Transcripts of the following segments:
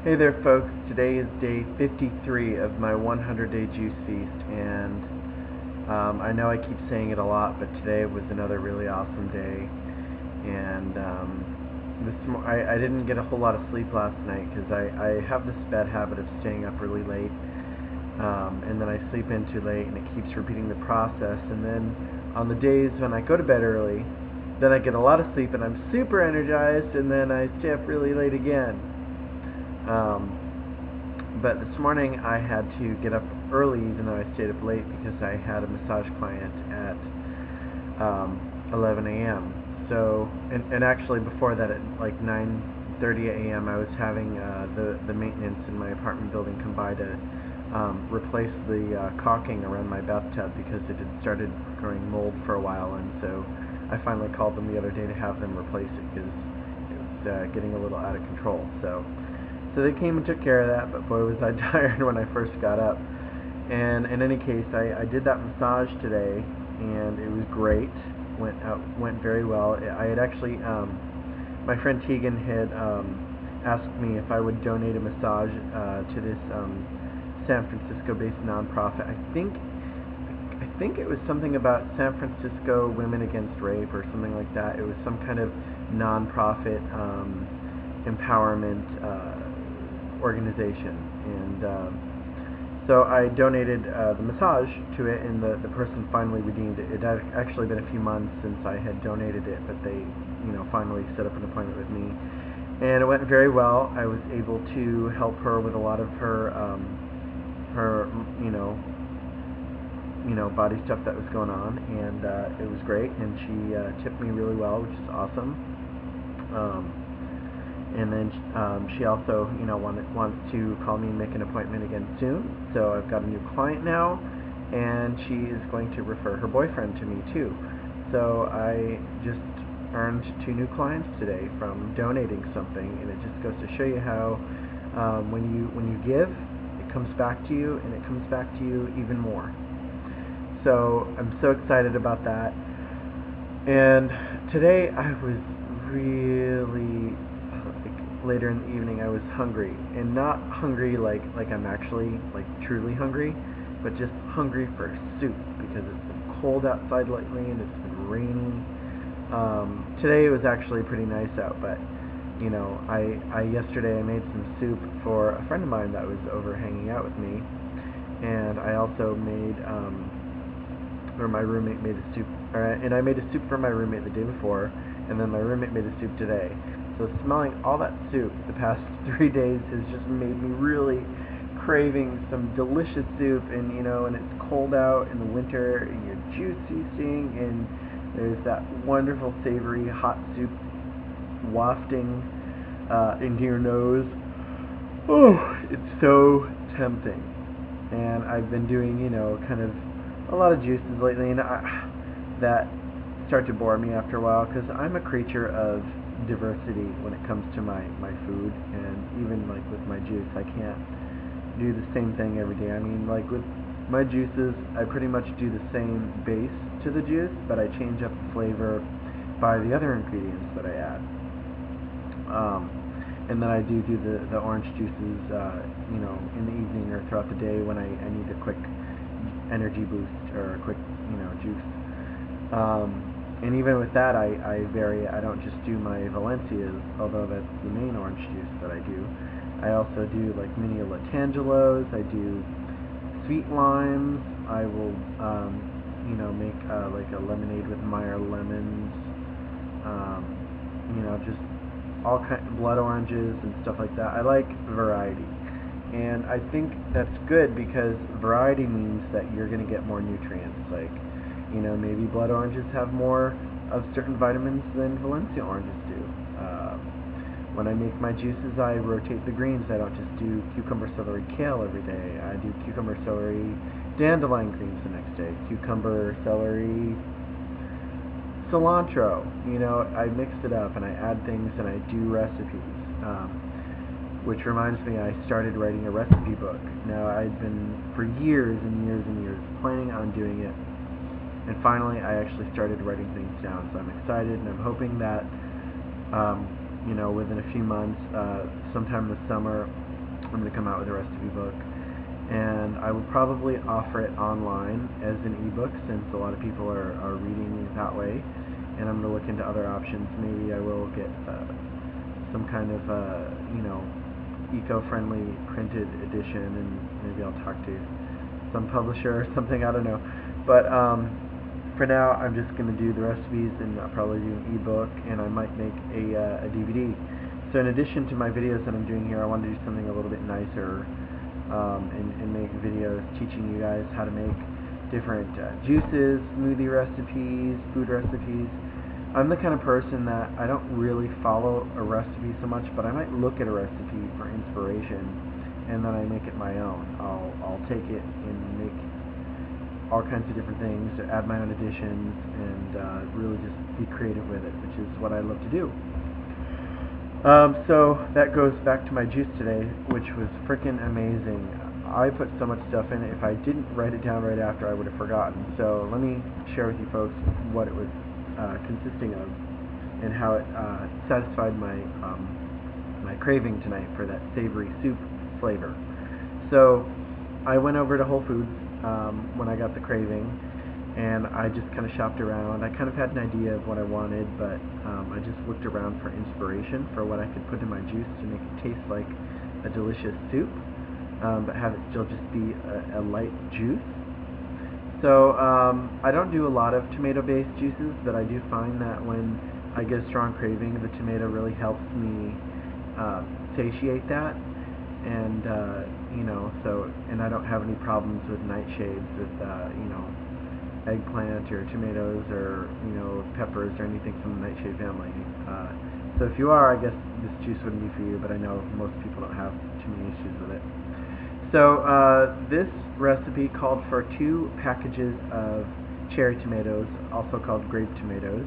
Hey there, folks. Today is day 53 of my 100-day juice feast, and I know I keep saying it a lot, but today was another really awesome day. And I didn't get a whole lot of sleep last night because I have this bad habit of staying up really late, and then I sleep in too late, and it keeps repeating the process. And then on the days when I go to bed early, then I get a lot of sleep, and I'm super energized, and then I stay up really late again. Um, but this morning I had to get up early even though I stayed up late because I had a massage client at 11 a.m. So, and actually before that at like 9:30 a.m. I was having the maintenance in my apartment building come by to replace the caulking around my bathtub because it had started growing mold for a while, and so I finally called them the other day to have them replace it because it was getting a little out of control. So they came and took care of that, but boy was I tired when I first got up. And in any case, I did that massage today, and it was great. Went very well. I had actually, my friend Tegan had asked me if I would donate a massage to this San Francisco-based nonprofit. I think it was something about San Francisco Women Against Rape or something like that. It was some kind of nonprofit empowerment organization, and so I donated the massage to it, and the person finally redeemed it. It had actually been a few months since I had donated it, but they, finally set up an appointment with me, and it went very well. I was able to help her with a lot of her body stuff that was going on, and it was great. And she tipped me really well, which is awesome. And then she also, wants to call me and make an appointment again soon. So I've got a new client now, and she is going to refer her boyfriend to me too. So I just earned 2 new clients today from donating something, and it just goes to show you how when you give, it comes back to you, and it comes back to you even more. So I'm so excited about that. And today I was really later in the evening I was hungry, and not hungry like I'm actually like truly hungry, but just hungry for soup because it's been cold outside lately and it's been raining. Today it was actually pretty nice out, but I yesterday I made some soup for a friend of mine that was over hanging out with me, and I also made or my roommate made a soup, and I made a soup for my roommate the day before, and then my roommate made a soup today. So smelling all that soup the past 3 days has just made me really craving some delicious soup, and and it's cold out in the winter, and you're juice feasting, and there's that wonderful savory hot soup wafting into your nose. Oh, it's so tempting. And I've been doing, kind of a lot of juices lately, and that start to bore me after a while because I'm a creature of diversity when it comes to my food, and even like with my juice, I can't do the same thing every day. I mean, like with my juices, I pretty much do the same base to the juice, but I change up the flavor by the other ingredients that I add. And then I do the orange juices, in the evening or throughout the day when I need a quick energy boost or a quick, juice. And even with that, I vary. I don't just do my Valencias, although that's the main orange juice that I do. I also do like mini Latangelos. I do sweet limes. I will, make like a lemonade with Meyer lemons. Just all kind of blood oranges and stuff like that. I like variety. And I think that's good because variety means that you're going to get more nutrients. Like, maybe blood oranges have more of certain vitamins than Valencia oranges do. When I make my juices, I rotate the greens. I don't just do cucumber, celery, kale every day. I do cucumber, celery, dandelion greens the next day. Cucumber, celery, cilantro. I mix it up and I add things and I do recipes. Which reminds me, I started writing a recipe book. Now, I'd been for years and years and years planning on doing it, and finally I actually started writing things down. So I'm excited, and I'm hoping that within a few months, sometime this summer, I'm going to come out with a recipe book, and I will probably offer it online as an ebook since a lot of people are reading that way, and I'm going to look into other options. Maybe I will get some kind of eco-friendly printed edition, and maybe I'll talk to some publisher or something, I don't know. But for now, I'm just going to do the recipes, and I'll probably do an ebook, and I might make a DVD. So in addition to my videos that I'm doing here, I want to do something a little bit nicer, and make videos teaching you guys how to make different juices, smoothie recipes, food recipes. I'm the kind of person that I don't really follow a recipe so much, but I might look at a recipe for inspiration, and then I make it my own. I'll take it and make all kinds of different things, add my own additions, and really just be creative with it, which is what I love to do. So that goes back to my juice today, which was freaking amazing. I put so much stuff in it. If I didn't write it down right after, I would have forgotten. So let me share with you folks what it was consisting of, and how it satisfied my my craving tonight for that savory soup flavor. So I went over to Whole Foods when I got the craving, and I just kind of shopped around. I kind of had an idea of what I wanted, but I just looked around for inspiration for what I could put in my juice to make it taste like a delicious soup, but have it still just be a light juice. So I don't do a lot of tomato-based juices, but I do find that when I get a strong craving, the tomato really helps me satiate that, and and I don't have any problems with nightshades with eggplant or tomatoes or peppers or anything from the nightshade family. So if you are, I guess this juice wouldn't be for you, but I know most people don't have too many issues with it. So this recipe called for 2 packages of cherry tomatoes, also called grape tomatoes.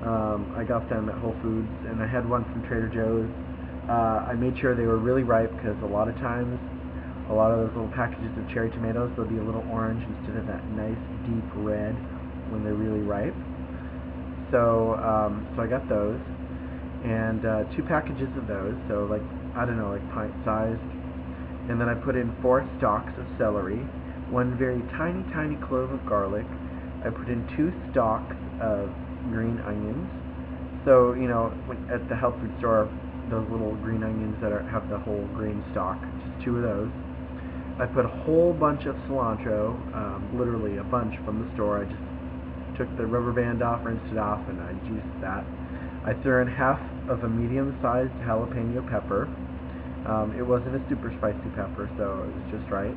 I got them at Whole Foods, and I had one from Trader Joe's. I made sure they were really ripe, because a lot of times, a lot of those little packages of cherry tomatoes, they'll be a little orange instead of that nice deep red when they're really ripe. So so I got those, and 2 packages of those, so like, I don't know, like pint sized. And then I put in 4 stalks of celery, 1 very tiny, tiny clove of garlic. I put in 2 stalks of green onions. So, at the health food store, those little green onions that have the whole green stalk, just 2 of those. I put a whole bunch of cilantro, literally a bunch from the store. I just took the rubber band off, rinsed it off, and I juiced that. I threw in half of a medium-sized jalapeno pepper. It wasn't a super spicy pepper, so it was just right.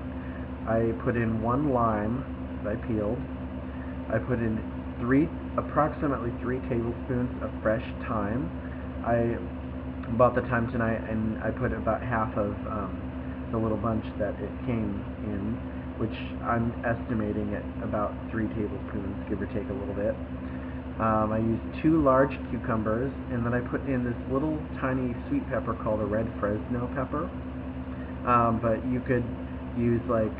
I put in 1 lime that I peeled. I put in approximately 3 tablespoons of fresh thyme. I bought the thyme tonight, and I put about half of the little bunch that it came in, which I'm estimating at about 3 tablespoons, give or take a little bit. I used 2 large cucumbers, and then I put in this little tiny sweet pepper called a red Fresno pepper. But you could use like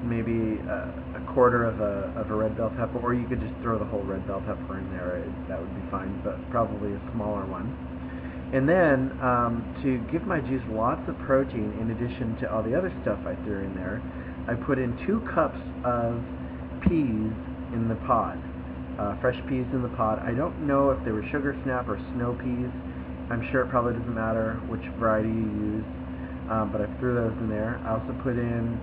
maybe a quarter of a red bell pepper, or you could just throw the whole red bell pepper in there. That would be fine, but probably a smaller one. And then to give my juice lots of protein, in addition to all the other stuff I threw in there, I put in 2 cups of peas in the pot. Fresh peas in the pot. I don't know if they were sugar snap or snow peas. I'm sure it probably doesn't matter which variety you use, but I threw those in there. I also put in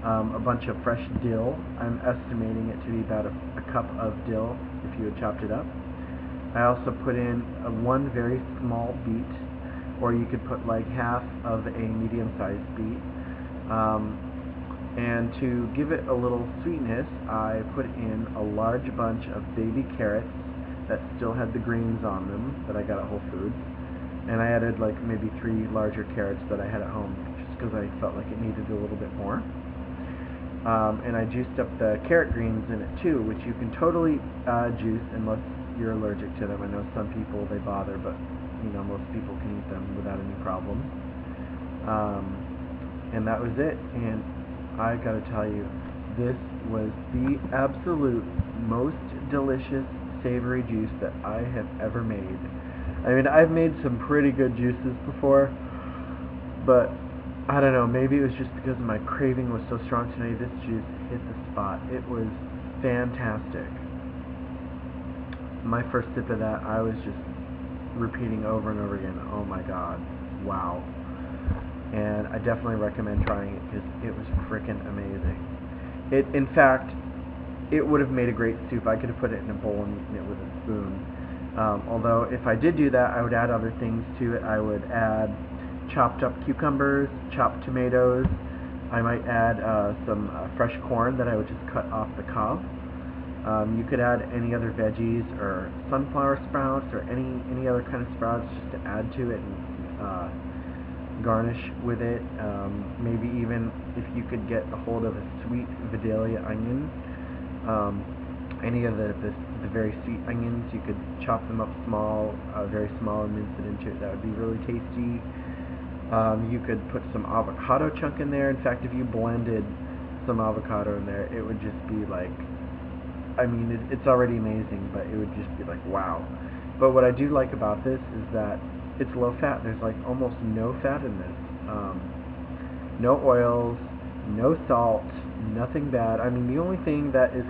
a bunch of fresh dill. I'm estimating it to be about a cup of dill if you had chopped it up. I also put in 1 very small beet, or you could put like half of a medium-sized beet. And to give it a little sweetness, I put in a large bunch of baby carrots that still had the greens on them that I got at Whole Foods. And I added like maybe 3 larger carrots that I had at home, just because I felt like it needed a little bit more. And I juiced up the carrot greens in it too, which you can totally juice unless you're allergic to them. I know some people, they bother, but most people can eat them without any problem. And that was it. And I gotta tell you, this was the absolute most delicious savory juice that I have ever made. I mean, I've made some pretty good juices before, but I don't know, maybe it was just because my craving was so strong today. This juice hit the spot. It was fantastic. My first sip of that, I was just repeating over and over again, oh my god, wow. And I definitely recommend trying it because it was freaking amazing. In fact, it would have made a great soup. I could have put it in a bowl and eaten it with a spoon. Although if I did do that, I would add other things to it. I would add chopped up cucumbers, chopped tomatoes. I might add some fresh corn that I would just cut off the cob. You could add any other veggies or sunflower sprouts or any other kind of sprouts just to add to it and garnish with it. Maybe even if you could get a hold of a sweet Vidalia onion, any of the very sweet onions, you could chop them up very small, and mince it into it. That would be really tasty. You could put some avocado chunk in there. In fact, if you blended some avocado in there, it would just be like, I mean, it's already amazing, but it would just be like, wow. But what I do like about this is that it's low fat. There's like almost no fat in this. No oils, no salt, nothing bad. I mean, the only thing that is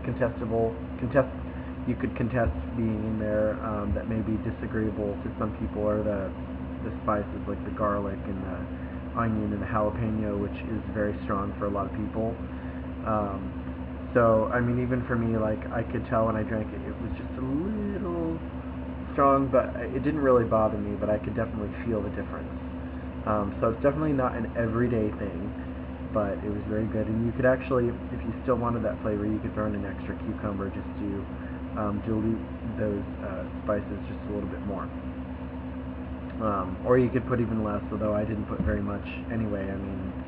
you could contest being in there that may be disagreeable to some people are the spices like the garlic and the onion and the jalapeno, which is very strong for a lot of people. So, I mean, even for me, like, I could tell when I drank it, it was just a little strong, but it didn't really bother me, but I could definitely feel the difference. So it's definitely not an everyday thing, but it was very good. And you could actually, if you still wanted that flavor, you could throw in an extra cucumber just to dilute those spices just a little bit more. Or you could put even less, although I didn't put very much anyway. I mean,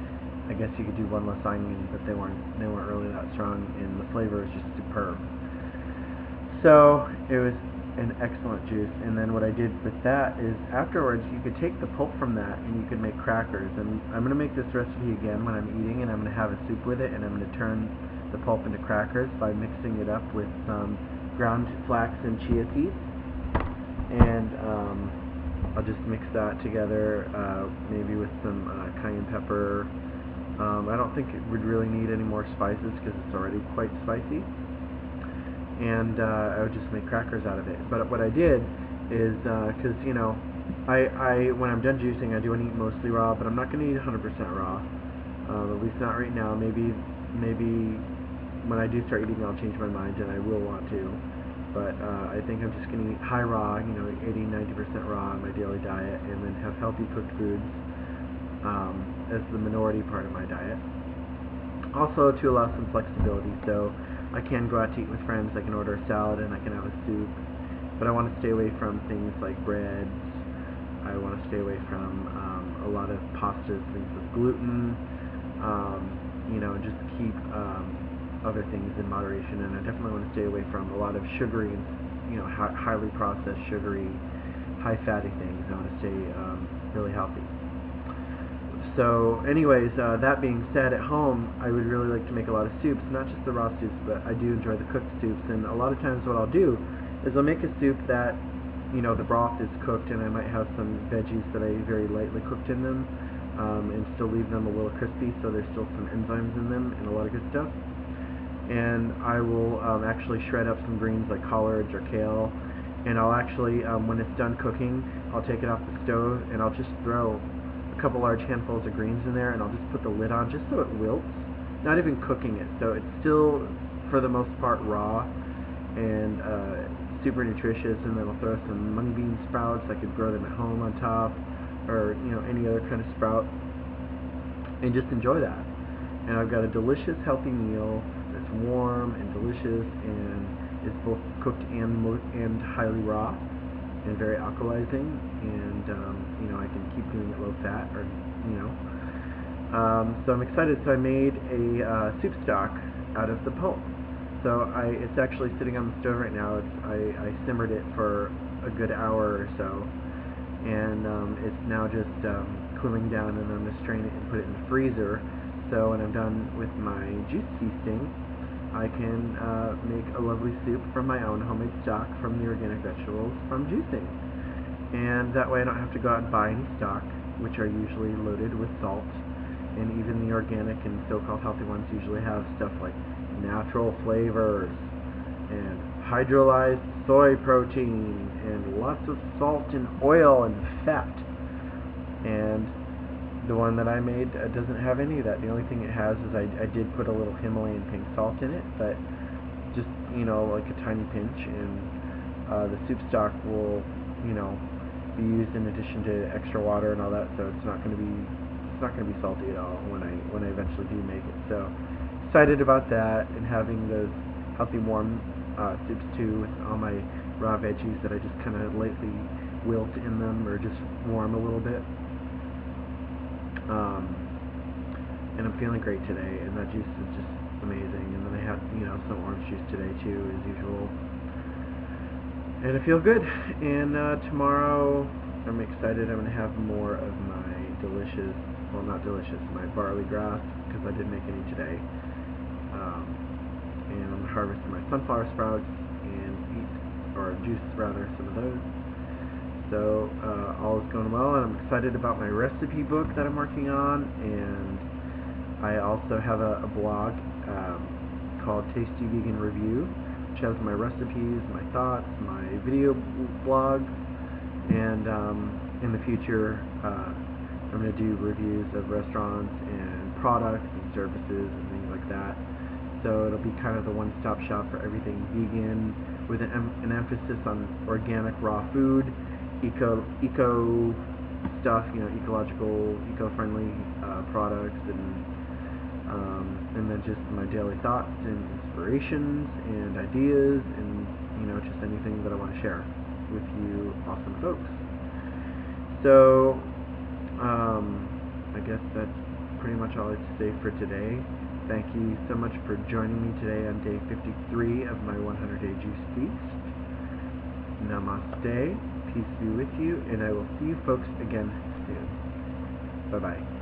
I guess you could do one less onion, but they weren't really that strong, and the flavor is just superb. So it was an excellent juice. And then what I did with that is afterwards you could take the pulp from that and you could make crackers. And I'm going to make this recipe again when I'm eating, and I'm going to have a soup with it, and I'm going to turn the pulp into crackers by mixing it up with some ground flax and chia seeds. And I'll just mix that together, maybe with some cayenne pepper. I don't think it would really need any more spices because it's already quite spicy. And I would just make crackers out of it. But what I did is, because, you know, I when I'm done juicing, I do want to eat mostly raw, but I'm not going to eat 100% raw. At least not right now. Maybe when I do start eating, I'll change my mind, and I will want to. But I think I'm just going to eat high raw, you know, 80-90% raw in my daily diet, and then have healthy cooked foods as the minority part of my diet. Also to allow some flexibility, so I can go out to eat with friends, I can order a salad and I can have a soup, but I want to stay away from things like breads. I want to stay away from a lot of pastas, things with gluten, you know, just keep other things in moderation, and I definitely want to stay away from a lot of sugary and, you know, highly processed, sugary, high fatty things. I want to stay really healthy. So anyways, that being said, at home I would really like to make a lot of soups, not just the raw soups, but I do enjoy the cooked soups. And a lot of times what I'll do is I'll make a soup that, you know, the broth is cooked, and I might have some veggies that I very lightly cooked in them, and still leave them a little crispy, so there's still some enzymes in them and a lot of good stuff. And I will actually shred up some greens like collards or kale, and I'll actually, when it's done cooking, I'll take it off the stove and I'll just throw a couple large handfuls of greens in there, and I'll just put the lid on just so it wilts, not even cooking it, so it's still for the most part raw and super nutritious. And then I'll throw some mung bean sprouts. I could grow them at home on top, or, you know, any other kind of sprout, and just enjoy that. And I've got a delicious healthy meal that's warm and delicious, and it's both cooked and highly raw and very alkalizing, and you know, I can keep doing it low fat, or, you know, so I'm excited. So I made a soup stock out of the pulp. So it's actually sitting on the stove right now. I simmered it for a good hour or so, and it's now just cooling down, and I'm going to strain it and put it in the freezer. So when I'm done with my juice feasting, I can make a lovely soup from my own homemade stock from the organic vegetables from juicing. And that way I don't have to go out and buy any stock, which are usually loaded with salt and even the organic and so-called healthy ones usually have stuff like natural flavors and hydrolyzed soy protein and lots of salt and oil and fat. And the one that I made doesn't have any of that. The only thing it has is I did put a little Himalayan pink salt in it, but just, like a tiny pinch, and the soup stock will, be used in addition to extra water and all that, so it's not going to be salty at all when I eventually do make it. So excited about that, and having those healthy warm soups too, with all my raw veggies that I just kind of lightly wilt in them or just warm a little bit. And I'm feeling great today, and that juice is just amazing. And then I had, some orange juice today too, as usual. And I feel good. And tomorrow, I'm excited. I'm going to have more of my delicious, well, not delicious, my barley grass, because I didn't make any today. And I'm going to harvest my sunflower sprouts and eat, or juice rather, some of those. So all is going well, and I'm excited about my recipe book that I'm working on, and I also have a blog called Tasty Vegan Review, which has my recipes, my thoughts, my video blogs, and in the future I'm going to do reviews of restaurants and products and services and things like that. So it'll be kind of the one-stop shop for everything vegan, with an emphasis on organic raw food, eco stuff, ecological, eco-friendly products, and then just my daily thoughts and inspirations and ideas, and just anything that I want to share with you awesome folks. So I guess that's pretty much all I have to say for today. Thank you so much for joining me today on day 53 of my 100-day juice feast. Namaste, peace be with you, and I will see you folks again soon. Bye-bye.